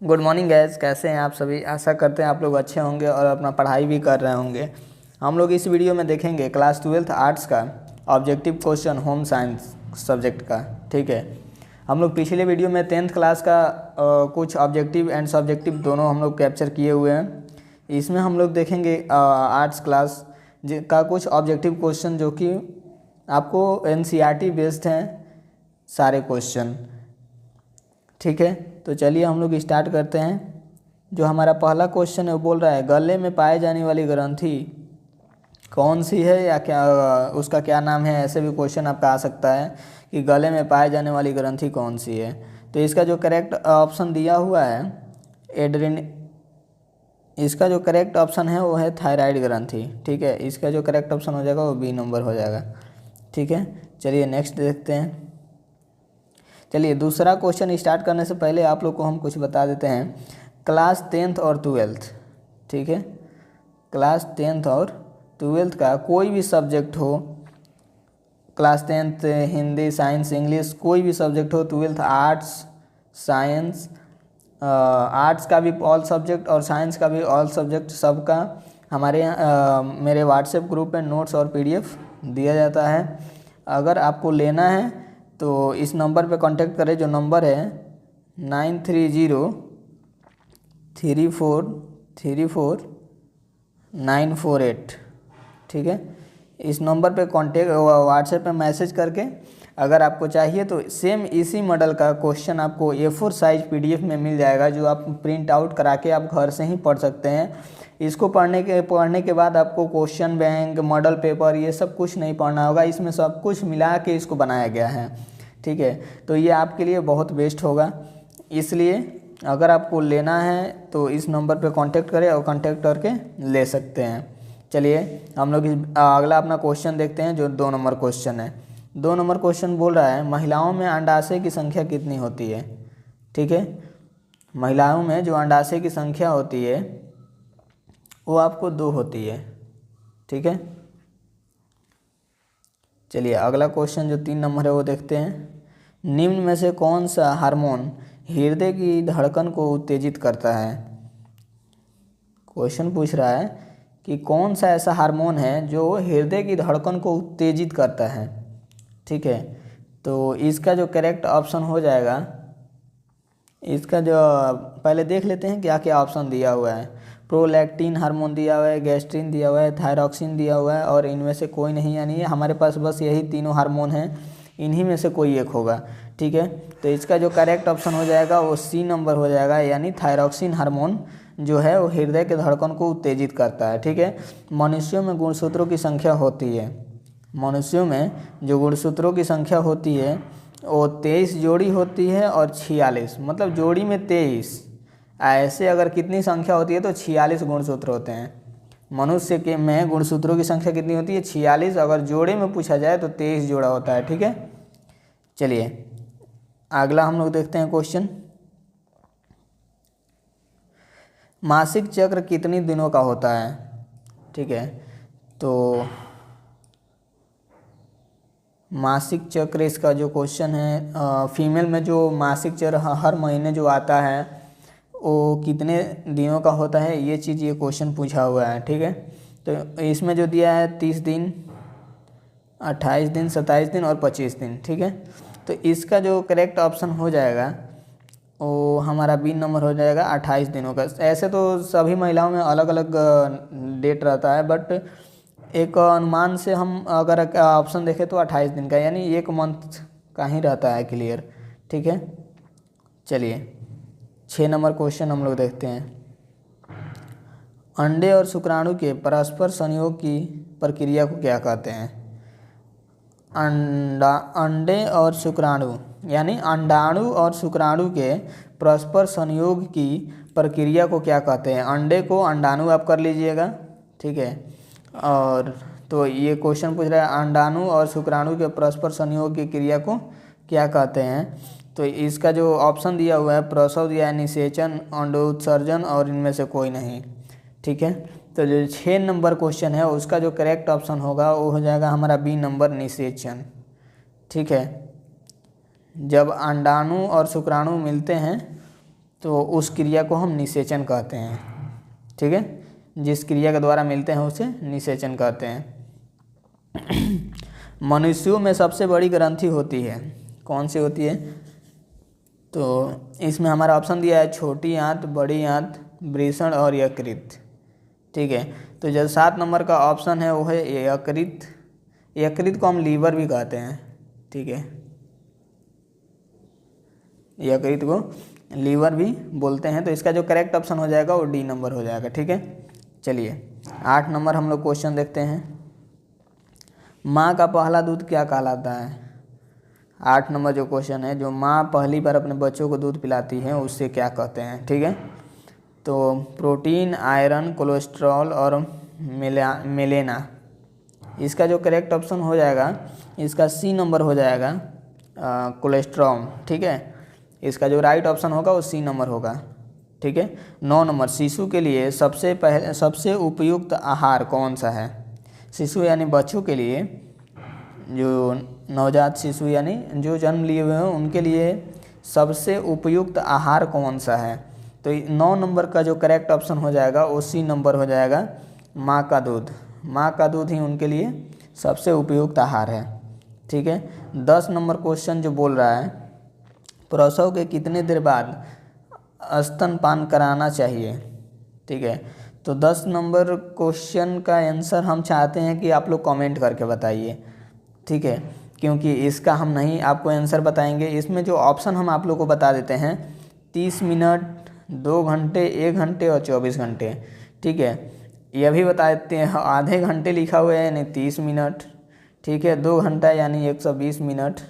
Good morning gas, कैसे हैं आप सभी। आशा करते हैं आप लोग अच्छे होंगे और अपना पढ़ाई भी कर रहे होंगे। हम लोग इस वीडियो में देखेंगे क्लास 12th आर्ट्स का objective question home science subject का। ठीक है, हम लोग पिछले वीडियो में 10th क्लास का कुछ ऑब्जेक्टिव एंड सब्जेक्टिव दोनों हम लोग कैप्चर किए हुए हैं। इसमें हम लोग देखेंगे आर्ट्स क्लास का कुछ ऑब्जेक्टिव क्वेश्चन जो कि आपको NCERT बेस्ड हैं सारे क्वेश्चन। ठीक है, तो चलिए हम लोग स्टार्ट करते हैं। जो हमारा पहला क्वेश्चन है वो बोल रहा है गले में पाए जाने वाली ग्रंथि कौन सी है या क्या उसका क्या नाम है। ऐसे भी क्वेश्चन आपका आ सकता है कि गले में पाए जाने वाली ग्रंथि कौन सी है। तो इसका जो करेक्ट ऑप्शन दिया हुआ है एड्रेन, इसका जो करेक्ट ऑप्शन है वो है थायराइड ग्रंथि। ठीक है, इसका जो करेक्ट ऑप्शन हो जाएगा वो बी नंबर हो जाएगा। ठीक है, चलिए नेक्स्ट देखते हैं। चलिए दूसरा क्वेश्चन स्टार्ट करने से पहले आप लोग को हम कुछ बता देते हैं। क्लास 10th और 12th, ठीक है, क्लास 10th और 12th का कोई भी सब्जेक्ट हो, class 10th Hindi science English कोई भी सब्जेक्ट हो, 12th आर्ट्स साइंस, आर्ट्स का भी ऑल सब्जेक्ट और साइंस का भी ऑल सब्जेक्ट, सबका हमारे मेरे व्हाट्सएप ग्रुप में नोट्स और PDF दिया जाता है। अगर आपको लेना है तो इस नंबर पे कांटेक्ट करें, जो नंबर है 9303434948। ठीक है, इस नंबर पे कांटेक्ट व्हाट्सएप पे मैसेज करके अगर आपको चाहिए तो सेम इसी मॉडल का क्वेश्चन आपको A4 साइज PDF में मिल जाएगा, जो आप प्रिंट आउट करा के आप घर से ही पढ़ सकते हैं। इसको पढ़ने के बाद आपको क्वेश्चन बैंक, मॉडल पेपर ये सब कुछ नहीं पढ़ना होगा। इसमें सब कुछ मिला के इसको बनाया गया है। ठीक है, तो ये आपके लिए बहुत बेस्ट होगा। इसलिए अगर आपको लेना है तो इस नंबर पे कांटेक्ट करें और कांटेक्ट करके ले सकते हैं। चलिए हम लोग अगला अपना क्वेश्चन देखते हैं, जो 2 नंबर क्वेश्चन है। 2 नंबर क्वेश्चन बोल रहा है महिलाओं में अंडाशय की संख्या कितनी होती है। ठीक है, महिलाओं में जो अंडाशय की संख्या होती है वो आपको 2 होती है। ठीक है, चलिए अगला क्वेश्चन जो 3 नंबर है वो देखते हैं। निम्न में से कौन सा हार्मोन हृदय की धड़कन को उत्तेजित करता है। क्वेश्चन पूछ रहा है कि कौन सा ऐसा हार्मोन है जो हृदय की धड़कन को उत्तेजित करता है। ठीक है, तो इसका जो करेक्ट ऑप्शन हो जाएगा, इसका जो पहले देख लेते हैं क्या क्या ऑप्शन दिया हुआ है। प्रोलैक्टिन हार्मोन दिया हुआ है, गैस्ट्रिन दिया हुआ है, थायरॉक्सिन दिया हुआ है और इनमें से कोई नहीं, यानी हमारे पास बस यही तीनों हार्मोन हैं, इन्हीं में से कोई एक होगा। ठीक है, तो इसका जो करेक्ट ऑप्शन हो जाएगा वो C नंबर हो जाएगा, यानी थायरॉक्सिन हार्मोन जो है वो हृदय के धड़कन को उत्तेजित करता है। ठीक है, मनुष्यों में गुणसूत्रों की संख्या होती है, मनुष्यों में जो गुणसूत्रों की संख्या होती है वो 23 जोड़ी होती है और 46, मतलब जोड़ी में 23, ऐसे अगर कितनी संख्या होती है तो 46 गुणसूत्र होते हैं। मनुष्य के में गुणसूत्रों की संख्या कितनी होती है 46, अगर जोड़े में पूछा जाए तो 23 जोड़ा होता है। ठीक है, चलिए अगला हम लोग देखते हैं क्वेश्चन। मासिक चक्र कितने दिनों का होता है। ठीक है, तो मासिक चक्र इसका जो क्वेश्चन है, फीमेल में जो मासिक चक्र हर महीने जो आता है वो कितने दिनों का होता है, ये चीज़ ये क्वेश्चन पूछा हुआ है। ठीक है, तो इसमें जो दिया है 30 दिन, 28 दिन, 27 दिन और 25 दिन। ठीक है, तो इसका जो करेक्ट ऑप्शन हो जाएगा वो हमारा B नंबर हो जाएगा 28 दिनों का। ऐसे तो सभी महिलाओं में अलग अलग डेट रहता है, बट एक अनुमान से हम अगर ऑप्शन देखें तो 28 दिन का, यानी 1 मंथ का ही रहता है क्लियर। ठीक है, चलिए 6 नंबर क्वेश्चन हम लोग देखते हैं। अंडे और शुक्राणु के परस्पर संयोग की प्रक्रिया को क्या कहते हैं। अंडे और शुक्राणु, यानी अंडाणु और शुक्राणु के परस्पर संयोग की प्रक्रिया को क्या कहते हैं। अंडे को अंडाणु आप कर लीजिएगा। ठीक है, और तो ये क्वेश्चन पूछ रहा है अंडाणु और शुक्राणु के परस्पर संयोग की क्रिया को क्या कहते हैं। तो इसका जो ऑप्शन दिया हुआ है प्रसव दिया है, निषेचन, अंडोत्सर्जन और इनमें से कोई नहीं। ठीक है, तो जो 6 नंबर क्वेश्चन है उसका जो करेक्ट ऑप्शन होगा वो हो जाएगा हमारा B नंबर, निषेचन। ठीक है, जब अंडाणु और शुक्राणु मिलते हैं तो उस क्रिया को हम निषेचन कहते हैं। ठीक है, जिस क्रिया के द्वारा मिलते हैं उसे निषेचन कहते हैं। मनुष्यों में सबसे बड़ी ग्रंथि होती है, कौन सी होती है? तो इसमें हमारा ऑप्शन दिया है छोटी आंत, बड़ी आंत, वृषण और यकृत। ठीक है, तो जो 7 नंबर का ऑप्शन है वो है यकृत। यकृत को हम लीवर भी कहते हैं। ठीक है, यकृत को लीवर भी बोलते हैं। तो इसका जो करेक्ट ऑप्शन हो जाएगा वो डी नंबर हो जाएगा। ठीक है, चलिए 8 नंबर हम लोग क्वेश्चन देखते हैं। माँ का पहला दूध क्या कहलाता है? 8 नंबर जो क्वेश्चन है, जो माँ पहली बार अपने बच्चों को दूध पिलाती है उससे क्या कहते हैं? ठीक है, तो प्रोटीन, आयरन, कोलेस्ट्रॉल और मेलेना। इसका जो करेक्ट ऑप्शन हो जाएगा, इसका सी नंबर हो जाएगा, कोलेस्ट्रॉल। ठीक है, इसका जो राइट ऑप्शन होगा वो सी नंबर होगा। ठीक है, 9 नंबर, शिशु के लिए सबसे उपयुक्त आहार कौन सा है? शिशु यानी बच्चों के लिए, जो नवजात शिशु यानी जो जन्म लिए हुए हैं उनके लिए सबसे उपयुक्त आहार कौन सा है? तो 9 नंबर का जो करेक्ट ऑप्शन हो जाएगा वो सी नंबर हो जाएगा, माँ का दूध। माँ का दूध ही उनके लिए सबसे उपयुक्त आहार है। ठीक है, 10 नंबर क्वेश्चन जो बोल रहा है, प्रसव के कितने देर बाद स्तनपान कराना चाहिए? ठीक है, तो 10 नंबर क्वेश्चन का आंसर हम चाहते हैं कि आप लोग कमेंट करके बताइए। ठीक है, क्योंकि इसका हम नहीं आपको आंसर बताएंगे। इसमें जो ऑप्शन हम आप लोग को बता देते हैं, 30 मिनट, 2 घंटे, 1 घंटे और 24 घंटे। ठीक है, यह भी बता देते हैं, आधे घंटे लिखा हुआ है यानी 30 मिनट। ठीक है, 2 घंटा यानी 120 मिनट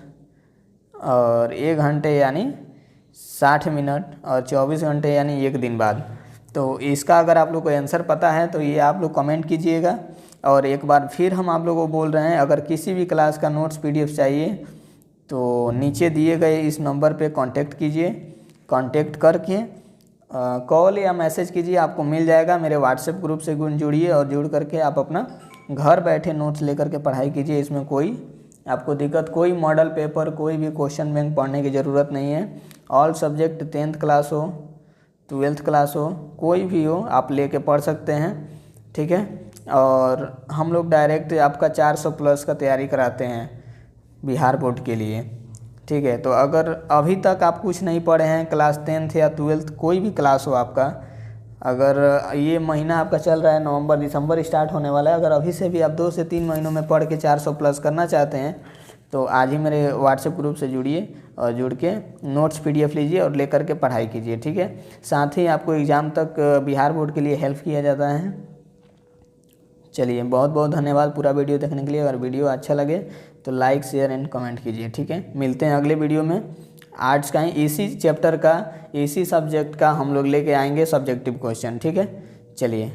और 1 घंटे यानी 60 मिनट और 24 घंटे यानी 1 दिन बाद। तो इसका अगर आप लोग को आंसर पता है तो ये आप लोग कमेंट कीजिएगा। और एक बार फिर हम आप लोगों को बोल रहे हैं, अगर किसी भी क्लास का नोट्स PDF चाहिए तो नीचे दिए गए इस नंबर पे कांटेक्ट कीजिए। कांटेक्ट करके कॉल या मैसेज कीजिए, आपको मिल जाएगा। मेरे व्हाट्सएप ग्रुप से जुड़िए और जुड़ करके आप अपना घर बैठे नोट्स लेकर के पढ़ाई कीजिए। इसमें कोई आपको दिक्कत, कोई मॉडल पेपर, कोई भी क्वेश्चन बैंक पढ़ने की ज़रूरत नहीं है। ऑल सब्जेक्ट 10th क्लास हो, 12th क्लास हो, कोई भी हो, आप लेके पढ़ सकते हैं। ठीक है, और हम लोग डायरेक्ट आपका 400 प्लस का तैयारी कराते हैं बिहार बोर्ड के लिए। ठीक है, तो अगर अभी तक आप कुछ नहीं पढ़े हैं, क्लास 10th या 12th कोई भी क्लास हो आपका, अगर ये महीना आपका चल रहा है नवंबर दिसंबर स्टार्ट होने वाला है, अगर अभी से भी आप 2 से 3 महीनों में पढ़ के 400 प्लस करना चाहते हैं तो आज ही मेरे व्हाट्सएप ग्रुप से जुड़िए और जुड़ के नोट्स PDF लीजिए और लेकर के पढ़ाई कीजिए। ठीक है, साथ ही आपको एग्ज़ाम तक बिहार बोर्ड के लिए हेल्प किया जाता है। चलिए, बहुत बहुत धन्यवाद पूरा वीडियो देखने के लिए। अगर वीडियो अच्छा लगे तो लाइक, शेयर एंड कमेंट कीजिए। ठीक है, मिलते हैं अगले वीडियो में। आर्ट्स का ही इसी चैप्टर का, इसी सब्जेक्ट का हम लोग लेके आएंगे सब्जेक्टिव क्वेश्चन। ठीक है, चलिए।